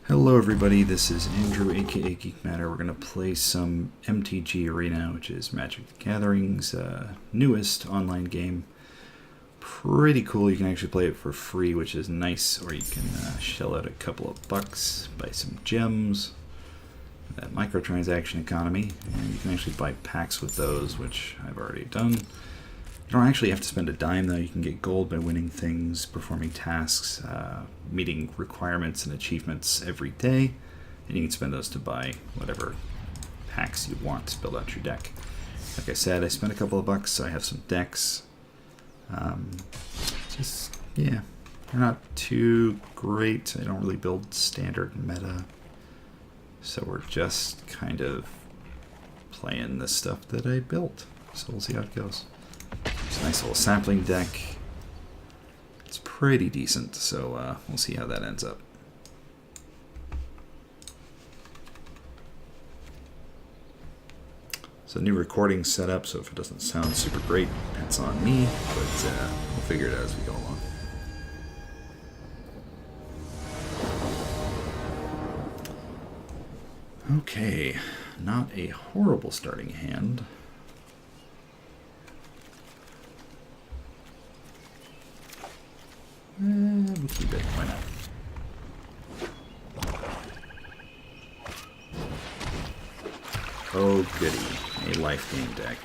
Hello everybody, this is Andrew aka Geek Matter. We're going to play some MTG Arena, which is Magic the Gathering's newest online game. Pretty cool. You can actually play it for free, which is nice, or you can shell out a couple of bucks, buy some gems, that microtransaction economy, and you can actually buy packs with those, which I've already done. You don't actually have to spend a dime, though. You can get gold by winning things, performing tasks, meeting requirements and achievements every day, and you can spend those to buy whatever packs you want to build out your deck. Like I said, I spent a couple of bucks, so I have some decks. Yeah, they're not too great. I don't really build standard meta, so we're just kind of playing the stuff that I built. So we'll see how it goes. It's a nice little sapling deck. It's pretty decent, so we'll see how that ends up. So new recording setup, so if it doesn't sound super great, that's on me, but we'll figure it out as we go along. Okay, not a horrible starting hand. We'll keep it, why not? Oh goody, a life gain deck.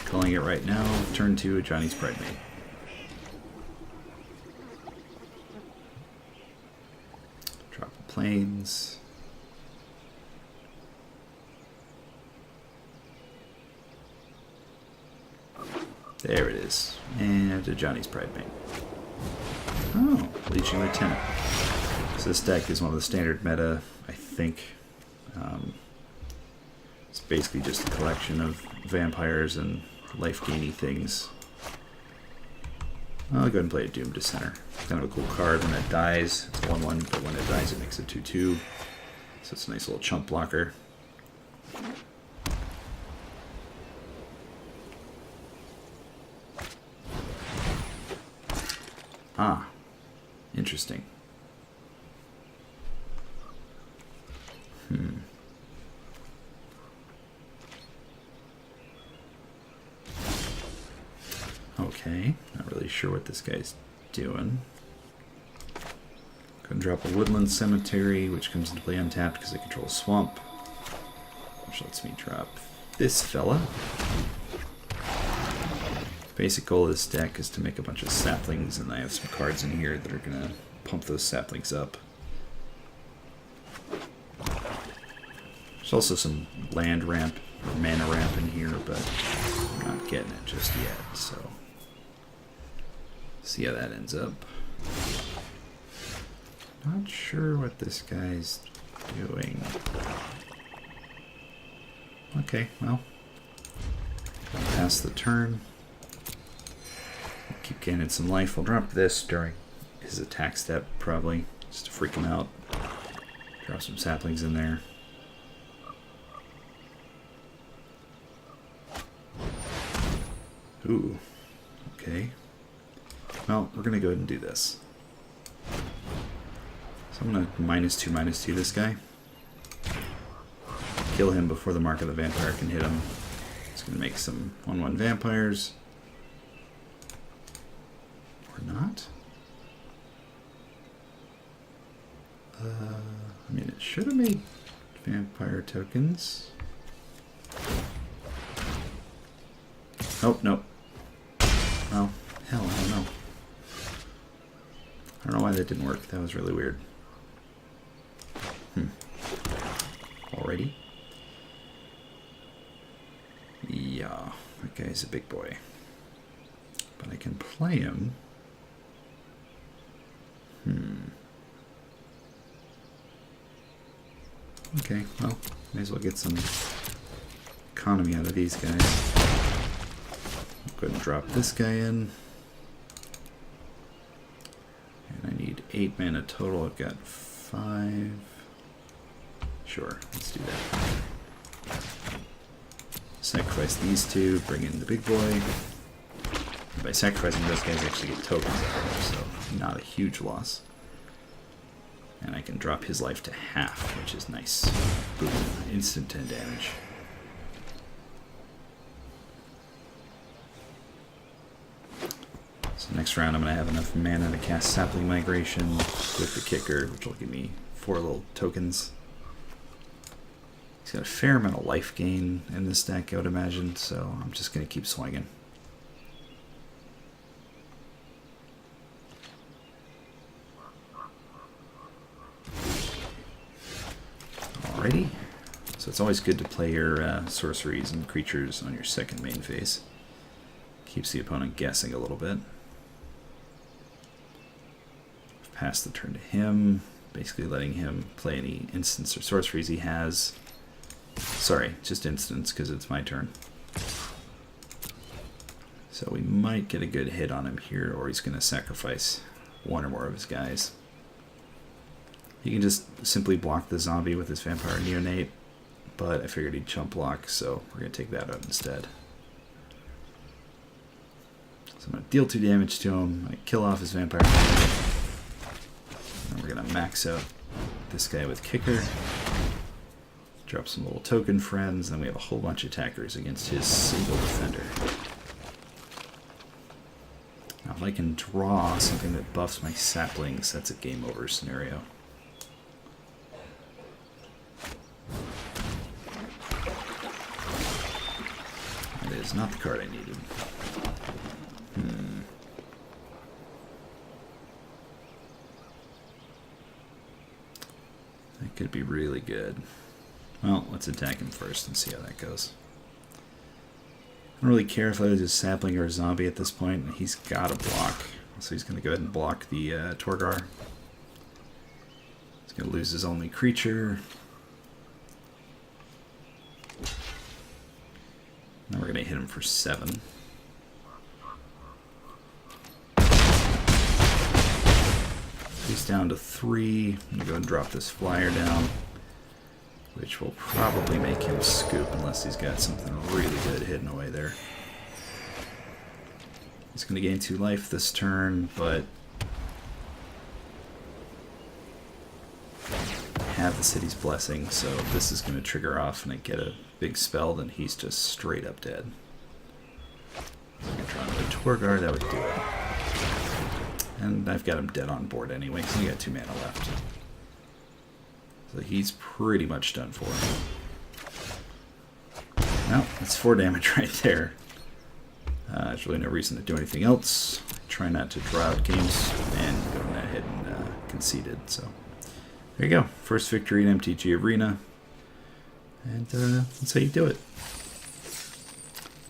Calling it right now, turn 2, Johnny's Bridesmaid. Drop the planes. There it is. And a Johnny's Bridesmaid. Oh, Leeching Lieutenant. So this deck is one of the standard meta, I think. It's basically just a collection of vampires and life-gainy things. I'll go ahead and play a Doom Dissenter. Kind of a cool card when it dies. It's a 1/1, but when it dies it makes it 2/2. So it's a nice little chump blocker. Ah, interesting. Okay, not really sure what this guy's doing. Gonna drop a Woodland Cemetery, which comes into play untapped because I control a swamp. Which lets me drop this fella. Basic goal of this deck is to make a bunch of saplings, and I have some cards in here that are gonna pump those saplings up. There's also some land ramp or mana ramp in here, but I'm not getting it just yet, so see how that ends up. Not sure what this guy's doing. Okay, well, I'll pass the turn. Keep gaining some life. I'll drop this during his attack step, probably, just to freak him out. Drop some saplings in there. Ooh, okay. Well, we're going to go ahead and do this. So I'm going to -2/-2 this guy. Kill him before the Mark of the Vampire can hit him. It's going to make some 1/1 vampires. Or not? I mean, it should have made vampire tokens. Oh, no. Well, hell, I don't know. I don't know why that didn't work. That was really weird. Alrighty. Yeah, that guy's a big boy. But I can play him. Okay, well, may as well get some economy out of these guys. I'll go ahead and drop this guy in. And I need 8 mana total. I've got 5. Sure, let's do that. Sacrifice these two, bring in the big boy. By sacrificing those guys, I actually get tokens out of them, so not a huge loss. And I can drop his life to half, which is nice. Boom, instant 10 damage. So next round I'm going to have enough mana to cast Sapling Migration with the kicker, which will give me 4 little tokens. He's got a fair amount of life gain in this deck, I would imagine, so I'm just going to keep swinging. Alrighty. So it's always good to play your sorceries and creatures on your second main phase. Keeps the opponent guessing a little bit. Pass the turn to him, basically letting him play any instants or sorceries he has. Sorry, just instants because it's my turn. So we might get a good hit on him here, or he's going to sacrifice one or more of his guys. He can just simply block the zombie with his Vampire Neonate, but I figured he'd chump block, so we're going to take that out instead. So I'm going to deal 2 damage to him, I kill off his Vampire Neonate. And we're going to max out this guy with Kicker. Drop some little token friends, then we have a whole bunch of attackers against his single defender. Now if I can draw something that buffs my saplings, that's a game over scenario. That is not the card I needed. That could be really good. Well, let's attack him first and see how that goes. I don't really care if I was a sapling or a zombie at this point. He's got a block, so he's going to go ahead and block the Torgar. He's going to lose his only creature. Now we're going to hit him for 7. He's down to 3. I'm going to go and drop this flyer down, which will probably make him scoop unless he's got something really good hidden away there. He's going to gain 2 life this turn, but have the city's blessing, so if this is going to trigger off and I get a big spell, then he's just straight up dead. So I can try with a Torgar, that would do it. And I've got him dead on board anyway, so we got 2 mana left. So he's pretty much done for. Well, that's 4 damage right there. There's really no reason to do anything else. Try not to draw out games, and go ahead and conceded. So there you go. First victory in MTG Arena. And that's how you do it.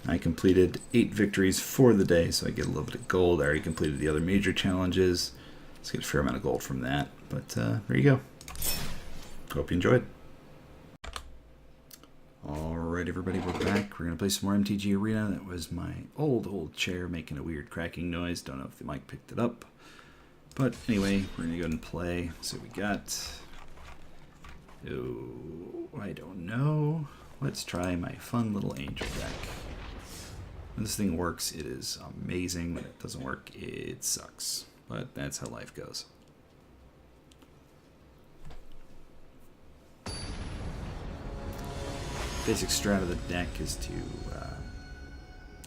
I completed 8 victories for the day, so I get a little bit of gold. I already completed the other major challenges. Let's get a fair amount of gold from that. But there you go. Hope you enjoyed. Alright everybody, we're back. We're going to play some more MTG Arena. That was my old chair making a weird cracking noise. Don't know if the mic picked it up. But anyway, we're going to go ahead and play. So we got... Oh, I don't know. Let's try my fun little angel deck. When this thing works, it is amazing. When it doesn't work, it sucks. But that's how life goes. Basic strat of the deck is to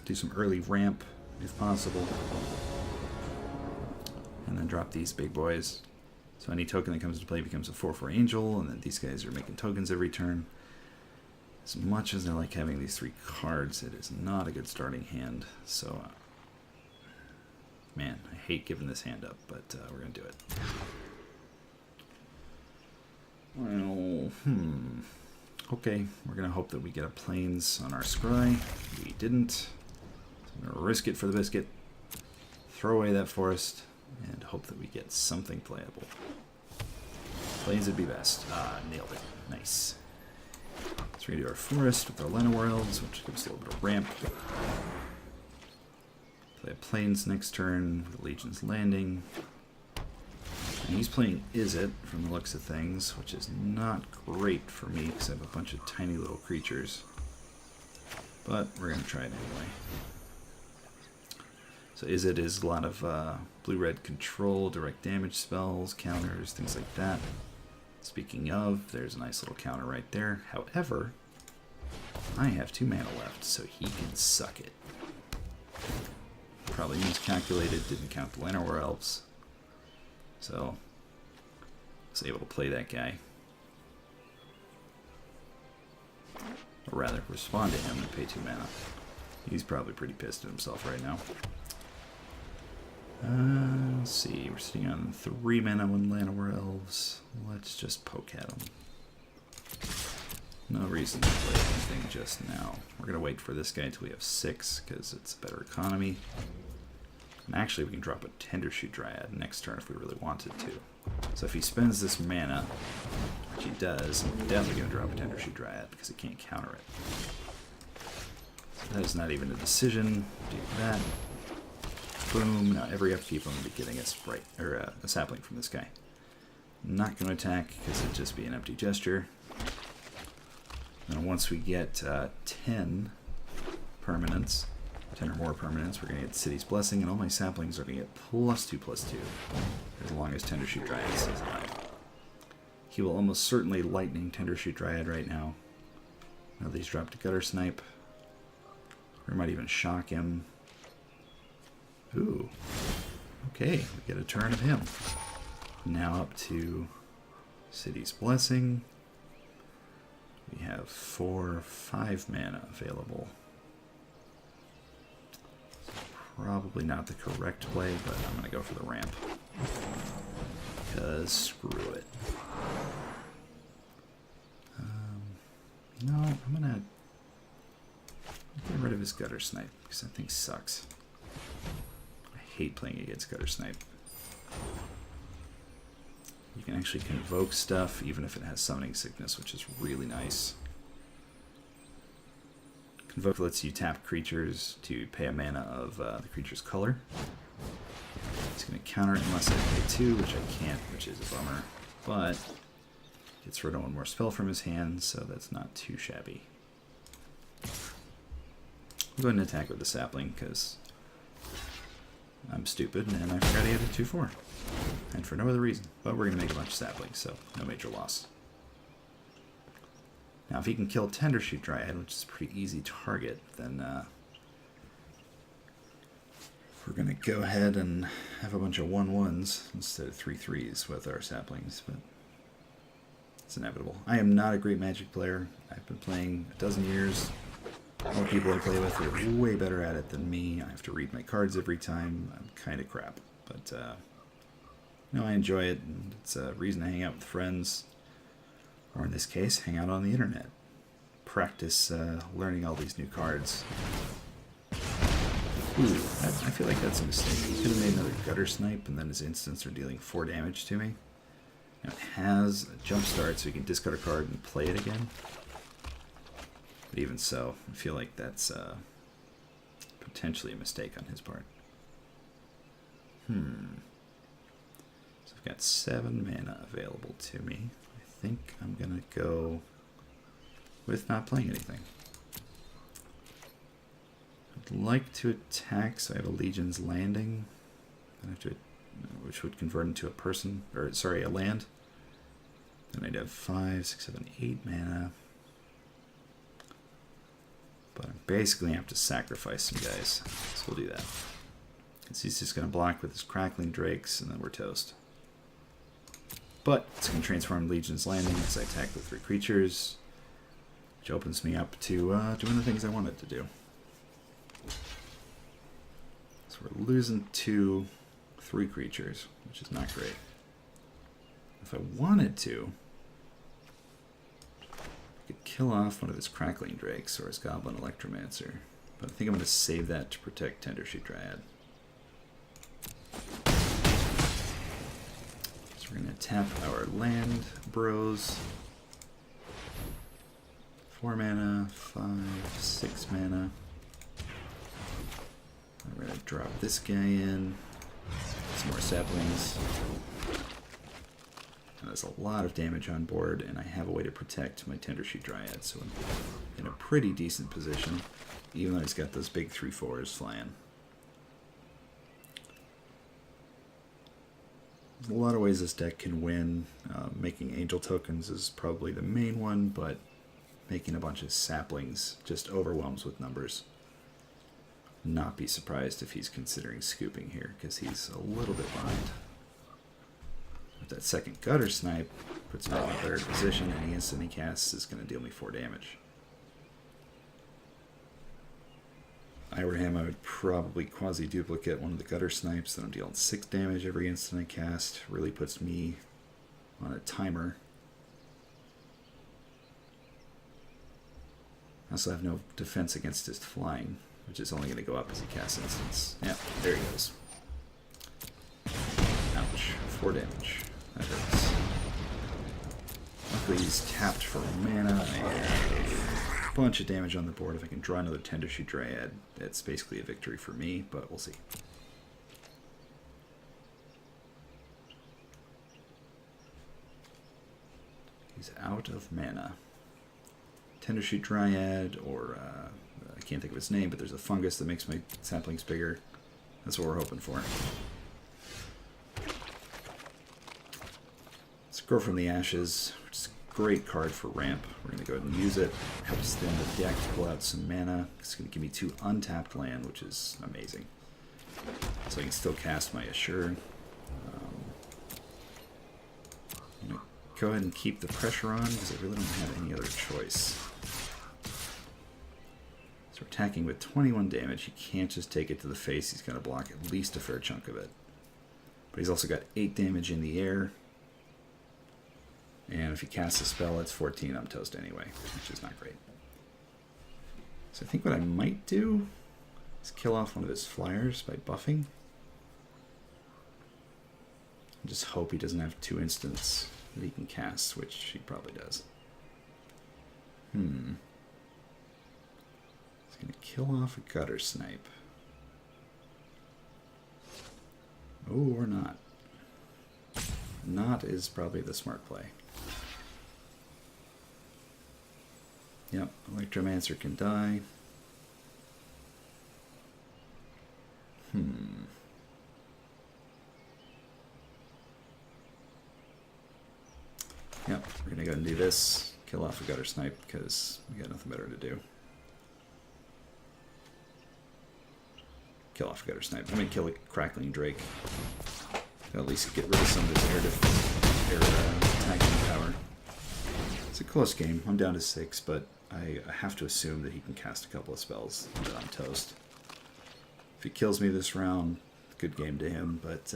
do some early ramp, if possible. And then drop these big boys. So any token that comes into play becomes a 4/4 angel, and then these guys are making tokens every turn. As much as I like having these 3 cards, it is not a good starting hand. So, man, I hate giving this hand up, but we're going to do it. Well, okay, we're going to hope that we get a plains on our scry. We didn't. So I'm going to risk it for the biscuit, throw away that forest, and hope that we get something playable. Plains would be best. Nailed it. Nice. Let's redo our forest with our Llanowar Elves, which gives us a little bit of ramp. Play a plains next turn with Legion's Landing. And he's playing Izzet from the looks of things, which is not great for me because I have a bunch of tiny little creatures. But we're going to try it anyway. So Izzet is a lot of blue-red control, direct damage spells, counters, things like that. Speaking of, there's a nice little counter right there. However, I have 2 mana left, so he can suck it. Probably miscalculated, didn't count the Llanowar Elves. So, I was able to play that guy. Or rather, respond to him and pay 2 mana. He's probably pretty pissed at himself right now. Let's see, we're sitting on 3 mana when Llanowar Elves. Let's just poke at them. No reason to play anything just now. We're going to wait for this guy until we have 6, because it's a better economy. And actually, we can drop a Tendershoot Dryad next turn if we really wanted to. So if he spends this mana, which he does, I'm definitely going to drop a Tendershoot Dryad, because he can't counter it. So that is not even a decision. Do that. Boom. Now every upkeep I'm going to be getting a sprite, or a sapling from this guy. Not going to attack, because it'd just be an empty gesture. And once we get 10 permanents, 10 or more permanents, we're going to get City's Blessing, and all my saplings are going to get +2/+2, as long as Tendershoot Dryad stays alive. He will almost certainly Lightning Tendershoot Dryad right now. Now that he's dropped a Gutter Snipe. Or might even shock him. Ooh. Okay, we get a turn of him. Now up to City's Blessing. We have 4 5 mana available. Probably not the correct play, but I'm going to go for the ramp. Because screw it. No, I'm going to get rid of his Gutter Snipe, because that thing sucks. I hate playing against Gutter Snipe. You can actually convoke stuff, even if it has Summoning Sickness, which is really nice. Convoke lets you tap creatures to pay a mana of the creature's color. It's going to counter it unless I pay 2, which I can't, which is a bummer. But gets rid of 1 more spell from his hand, so that's not too shabby. I'll go ahead and attack with the sapling, because I'm stupid, and I forgot he had a 2/4. And for no other reason. But we're going to make a bunch of saplings, so no major loss. Now, if he can kill Tendershoot Dryad, which is a pretty easy target, then we're going to go ahead and have a bunch of 1/1s instead of 3/3s with our saplings, but it's inevitable. I am not a great Magic player. I've been playing a dozen years. More people I play with are way better at it than me. I have to read my cards every time. I'm kind of crap, but you know, I enjoy it, and it's a reason to hang out with friends, or in this case, hang out on the internet. Practice learning all these new cards. Ooh, I feel like that's a mistake. He could have made another Gutter Snipe, and then his instants are dealing 4 damage to me. Now it has a jump start, so you can discard a card and play it again. But even so, I feel like that's potentially a mistake on his part. So I've got 7 mana available to me. I think I'm going to go with not playing anything. I'd like to attack, so I have a Legion's Landing, which would convert into a person, or sorry, a land. Then I'd have 5, 6, 7, 8 mana. But I'm basically going to have to sacrifice some guys, so we'll do that. Because he's just going to block with his Crackling Drakes, and then we're toast. But it's going to transform Legion's Landing as I attack with 3 creatures, which opens me up to doing the things I wanted to do. So we're losing 2, 3 creatures, which is not great. If I wanted to, I could kill off one of his Crackling Drakes or his Goblin Electromancer, but I think I'm going to save that to protect Tendershoot Dryad. So we're going to tap our land bros. 4 mana, 5, 6 mana. We're going to drop this guy in. Some more saplings. And there's a lot of damage on board, and I have a way to protect my Tendershoot Dryad, so I'm in a pretty decent position, even though he's got those big 3/4s flying. There's a lot of ways this deck can win. Making angel tokens is probably the main one, but making a bunch of saplings just overwhelms with numbers. Not be surprised if he's considering scooping here, because he's a little bit behind. But that second gutter snipe puts me in a better position, and any instant he casts is going to deal me 4 damage. If I were him, I would probably quasi-duplicate one of the gutter snipes, then I'm dealing 6 damage every instant I cast. Really puts me on a timer. I also have no defense against his flying, which is only going to go up as he casts instants. Yeah, there he goes. Ouch. 4 damage. That hurts. Luckily he's tapped for mana. I have a bunch of damage on the board. If I can draw another Tender Shoot Dryad, it's basically a victory for me, but we'll see. He's out of mana. Tender Shoot Dryad, or I can't think of its name, but there's a fungus that makes my saplings bigger. That's what we're hoping for. Let's Grow from the Ashes, which is a great card for ramp. We're going to go ahead and use it. Helps thin the deck to pull out some mana. It's going to give me 2 untapped land, which is amazing. So I can still cast my Assure. I'm going to go ahead and keep the pressure on because I really don't have any other choice. So we're attacking with 21 damage. He can't just take it to the face. He's going to block at least a fair chunk of it. But he's also got 8 damage in the air. And if he casts a spell, it's 14. I'm toast anyway, which is not great. So I think what I might do is kill off one of his flyers by buffing. And just hope he doesn't have 2 instants that he can cast, which he probably does. He's going to kill off a gutter snipe. Oh, or not. Not is probably the smart play. Yep, Electromancer can die. Yep, we're going to go ahead and do this. Kill off a gutter snipe because we got nothing better to do. Kill off a gutter snipe. I'm going to kill a crackling drake. I'll at least get rid of some of his air attacking power. It's a close game. I'm down to 6, but I have to assume that he can cast a couple of spells and that I'm toast. If he kills me this round, good game to him, but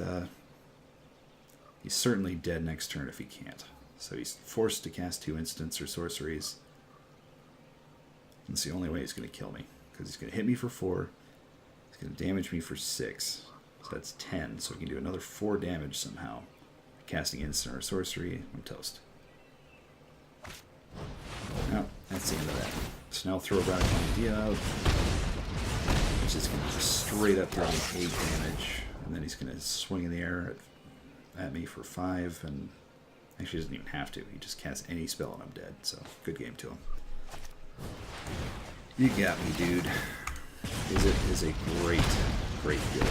he's certainly dead next turn if he can't. So he's forced to cast 2 instants or sorceries. That's the only way he's going to kill me, because he's going to hit me for 4. He's going to damage me for 6. So that's 10, so he can do another 4 damage somehow. Casting instant or sorcery, I'm toast. Oh, that's the end of that. So now I'll throw a Radical Idea out, which is going to just straight up deal me 8 damage, and then he's going to swing in the air at me for 5, and actually doesn't even have to. He just casts any spell and I'm dead, so good game to him. You got me, dude. It is a great, great guild.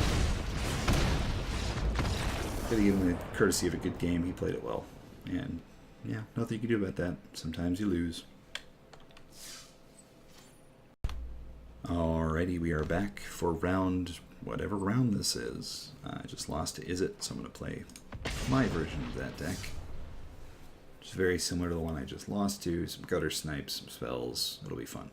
Gotta give him the courtesy of a good game. He played it well. And yeah, nothing you can do about that. Sometimes you lose. Alrighty, we are back for round, whatever round this is. I just lost to Is It, so I'm going to play my version of that deck. Which is very similar to the one I just lost to. Some gutter snipes, some spells. It'll be fun.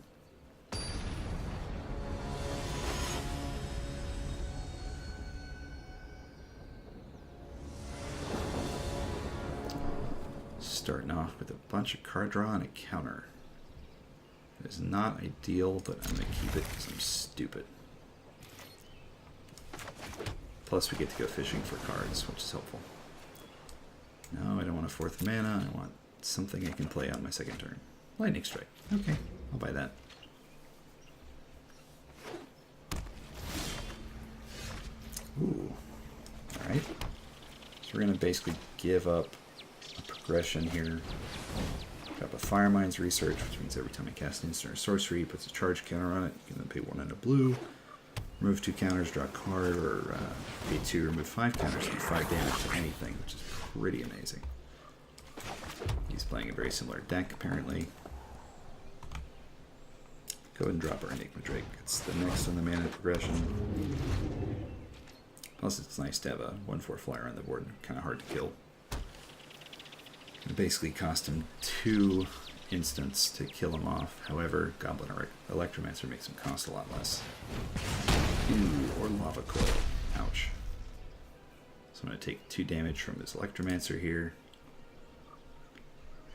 Starting off with a bunch of card draw and a counter. It is not ideal, but I'm going to keep it because I'm stupid. Plus we get to go fishing for cards, which is helpful. No, I don't want a 4th mana. I want something I can play on my 2nd turn. Lightning Strike. Okay, I'll buy that. Ooh. Alright. So we're going to basically give up a progression here. Got a Firemind's Research, which means every time I cast an instant or sorcery, it puts a charge counter on it. You can then pay 1 and a blue. remove 2 counters, draw a card, or pay 2, remove 5 counters, do 5 damage to anything, which is pretty amazing. He's playing a very similar deck, apparently. Go ahead and drop our Enigma Drake. It's the next on the mana progression. Plus, it's nice to have a 1/4 flyer on the board. Kind of hard to kill. It basically cost him 2 instants to kill him off. However, Goblin or Electromancer makes him cost a lot less. Ooh, or Lava Coil. Ouch. So I'm going to take 2 damage from his Electromancer here.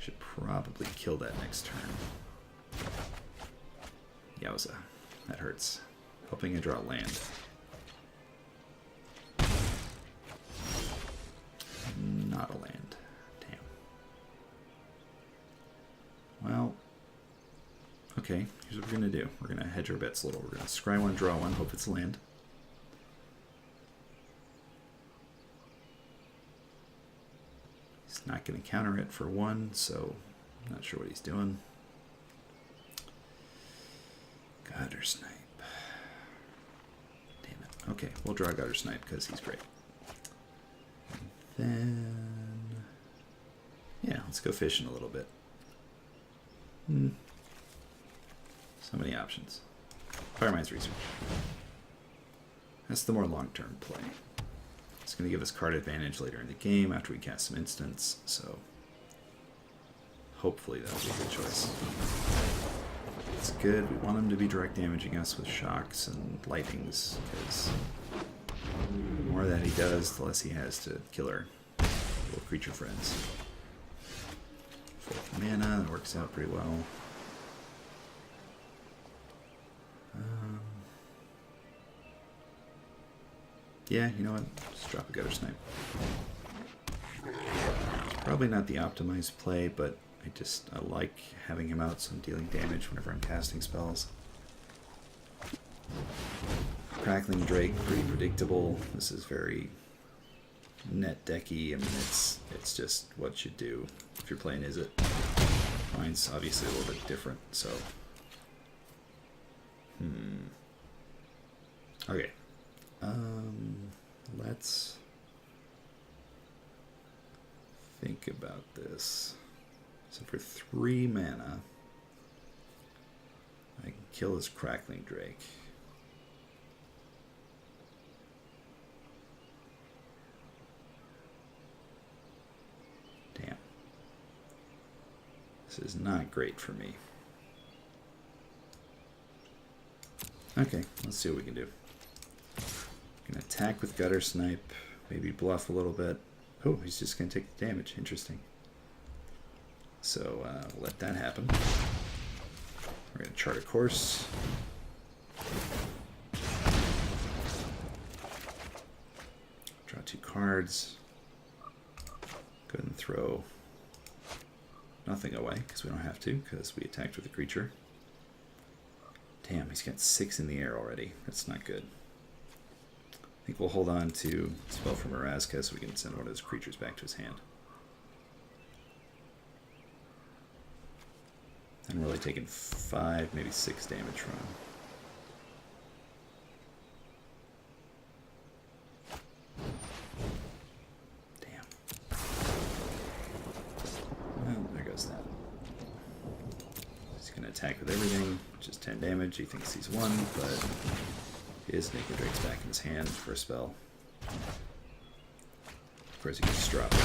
Should probably kill that next turn. Yowza. That hurts. Hoping I draw land. Not a land. Damn. Well, okay, here's what we're going to do. We're going to hedge our bets a little. We're going to scry 1, draw 1, hope it's land. He's not going to counter it for 1, so I'm not sure what he's doing. Gutter Snipe. Damn it. Okay, we'll draw Gutter Snipe because he's great. Then, yeah, let's go fishing a little bit. So many options. Firemind's Research. That's the more long-term play. It's going to give us card advantage later in the game after we cast some instants, so hopefully that'll be a good choice. It's good. We want him to be direct damaging us with shocks and lightnings, because the more that he does, the less he has to kill our little creature friends. 4th mana, that works out pretty well. Yeah, you know what? Just drop a Gutter Snipe. Probably not the optimized play, but I like having him out so I'm dealing damage whenever I'm casting spells. Crackling Drake, pretty predictable. This is very net decky. I mean, it's just what you do if you're playing Is It. Mine's obviously a little bit different, so. Okay. Let's think about this. So for 3 mana, I can kill his Crackling Drake. Damn. This is not great for me. Okay, let's see what we can do. Gonna attack with Gutter Snipe, maybe bluff a little bit. Oh, he's just gonna take the damage. Interesting. So we'll let that happen. We're gonna chart a course. Draw 2 cards. Go ahead and throw nothing away because we don't have to, because we attacked with a creature. Damn, he's got 6 in the air already. That's not good. I think we'll hold on to Spell from Erazka so we can send one of his creatures back to his hand. And we're really taking 5, maybe 6 damage from him. Damn. Well, there goes that. He's going to attack with everything, which is 10 damage. He thinks he's won, but his Naked Drake's back in his hand for a spell. Of course, he can just drop it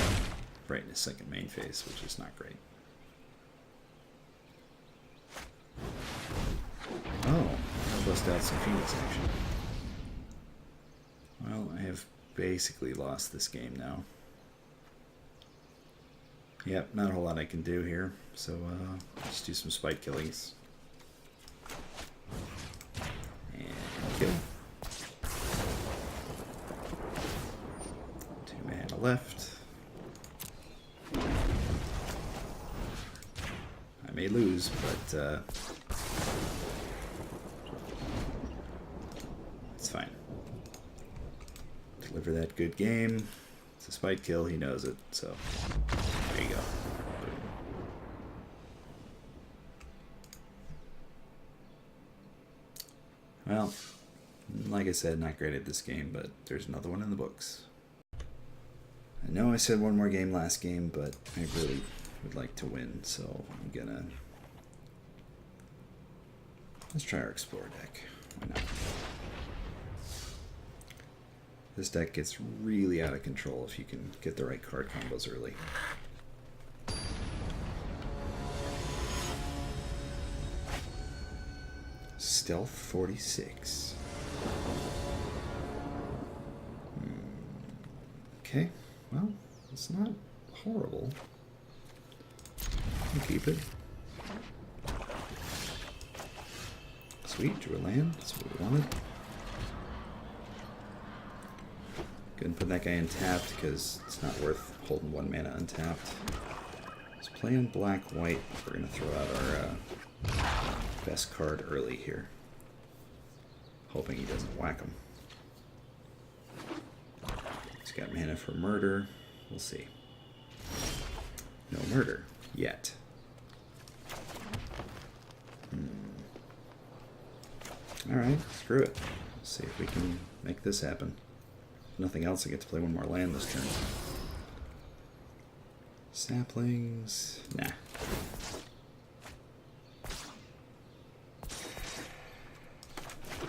right in his second main phase, which is not great. Oh, I'll bust out some Phoenix action. Well, I have basically lost this game now. Yep, not a whole lot I can do here, so just do some spite killings. And kill. 2 mana left. I may lose, but it's fine. Deliver that good game. It's a spite kill, he knows it, so there you go. Well, like I said, not great at this game, but there's another one in the books. I know I said one more game last game, but I really would like to win, so I'm gonna... Let's try our Explorer deck. Why not? This deck gets really out of control if you can get the right card combos early. Stealth 46. Okay, well, it's not horrible. I'll keep it. Sweet, drew a land. That's what we wanted. Couldn't put that guy untapped because it's not worth holding 1 mana untapped. Let's play in black-white. We're going to throw out our best card early here. Hoping he doesn't whack him. He's got mana for murder. We'll see. No murder. Yet. Alright, screw it. Let's see if we can make this happen. If nothing else, I get to play 1 more land this turn. Saplings. Nah.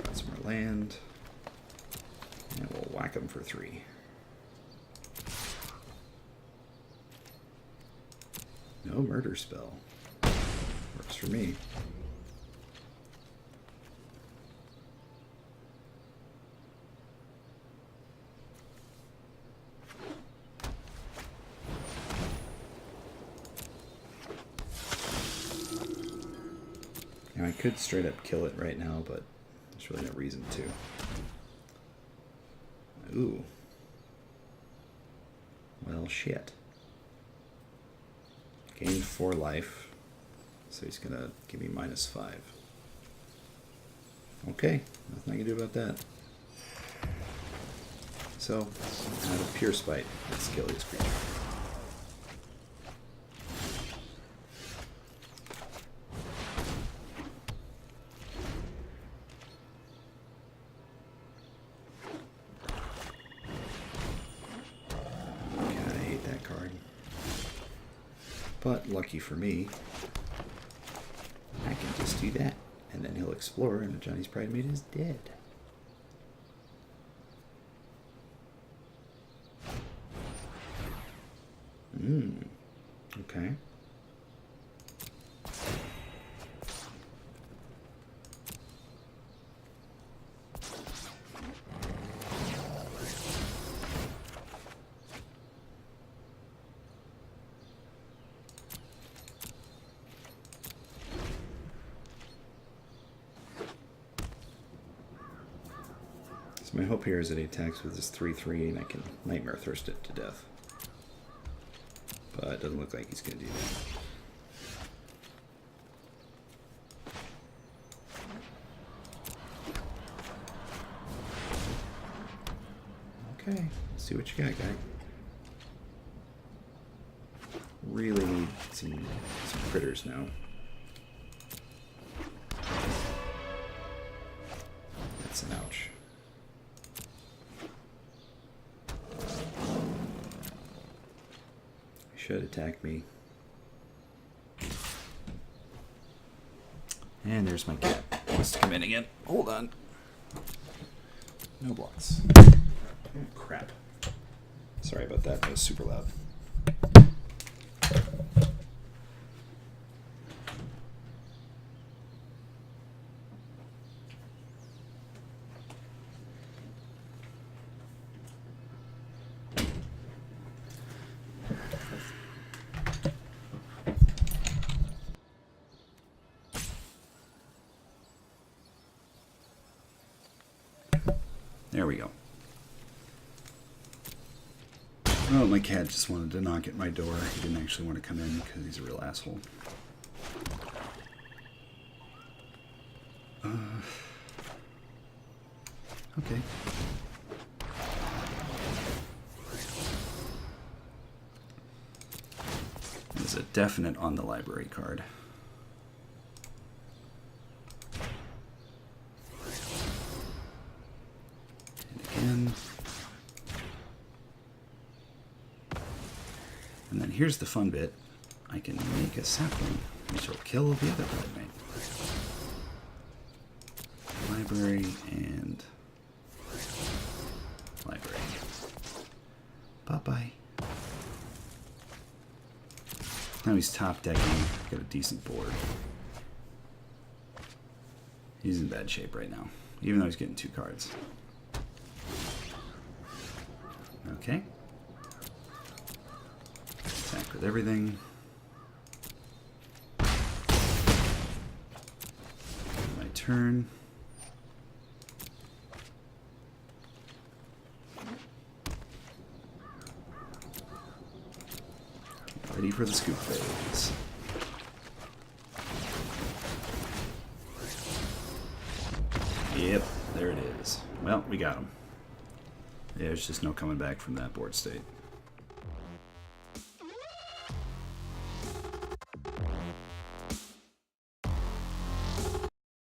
Got some more land. And we'll whack them for 3. No murder spell. Works for me. Now I could straight up kill it right now, but there's really no reason to. Ooh. Well, shit. Gained 4 life, so he's gonna give me -5. Okay, nothing I can do about that. So, out of pure spite, let's kill this creature. But lucky for me, I can just do that. And then he'll explore and Johnny's Pridemate is dead. Okay. My hope here is that he attacks with his 3/3 and I can Nightmare Thirst it to death. But it doesn't look like he's going to do that. Okay, let's see what you got, guy. Really need some critters now. That's an ouch. Should attack me. And there's my cat. Wants to come in again. Hold on. No blocks. Oh, crap. Sorry about that. That was super loud. There we go. Oh, my cat just wanted to knock at my door. He didn't actually want to come in because he's a real asshole. Okay. There's a definite on the library card. here's the fun bit. I can make a sapling, which will kill the other playmate. Library and library. Bye-bye. Now he's top decking. Got a decent board. He's in bad shape right now, even though he's getting 2 cards. Okay. Attack with everything. My turn. Ready for the scoop phase. Yep, there it is. Well, we got him. There's just no coming back from that board state.